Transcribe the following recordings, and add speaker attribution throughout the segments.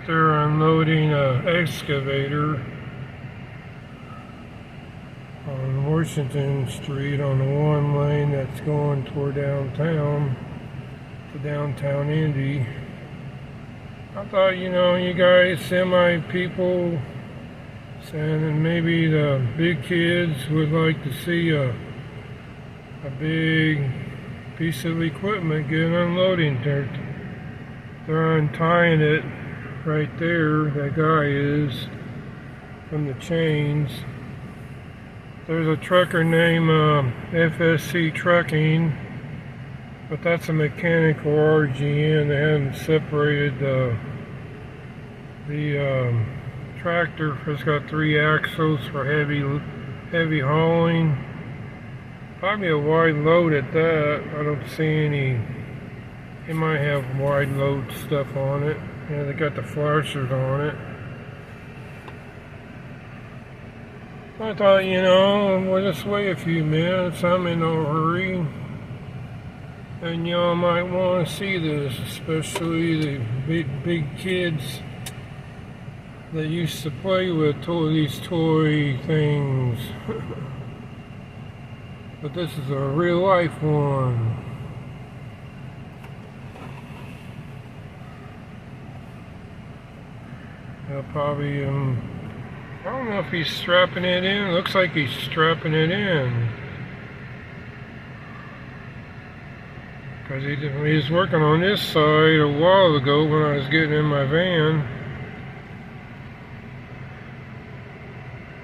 Speaker 1: out there unloading an excavator on Washington Street on the one lane that's going toward downtown, to downtown Indy. I thought, you guys, semi people, and maybe the big kids would like to see a big piece of equipment get unloading. They're untying it right there, that guy is, from the chains. There's a trucker named FSC Trucking, but that's a mechanical RGN. They haven't separated the tractor. It's got 3 axles for heavy hauling. Probably a wide load at that. I don't see any. It might have wide load stuff on it. Yeah, they got the flashers on it. I thought, we'll just wait a few minutes. I'm in no hurry. And y'all might want to see this, especially the big kids that used to play with these toy things. But this is a real life one. They'll probably, I don't know if he's strapping it in. Looks like he's strapping it in. Because he was working on this side a while ago when I was getting in my van.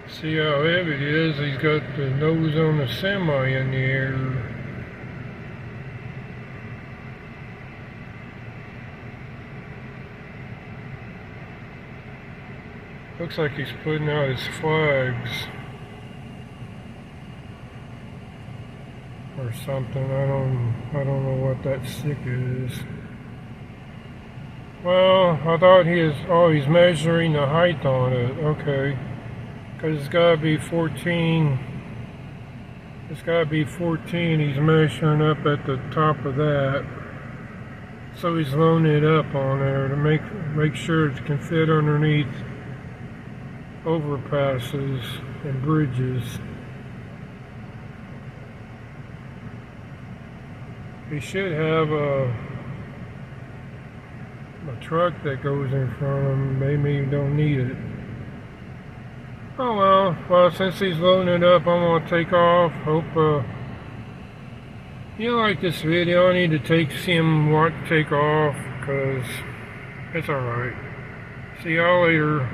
Speaker 1: See how heavy it is. He's got the nose on the semi in the air. Looks like he's putting out his flags or something. I don't know what that stick is. Well, I thought he's measuring the height on it. Okay. Because it's got to be 14. It's got to be 14. He's measuring up at the top of that. So he's loading it up on there to make sure it can fit underneath overpasses and bridges. He should have a truck that goes in front of him. Maybe you don't need it. Oh well, since he's loading it up, I'm going to take off. Hope you like this video. I need to see him take off, because it's alright. See y'all later.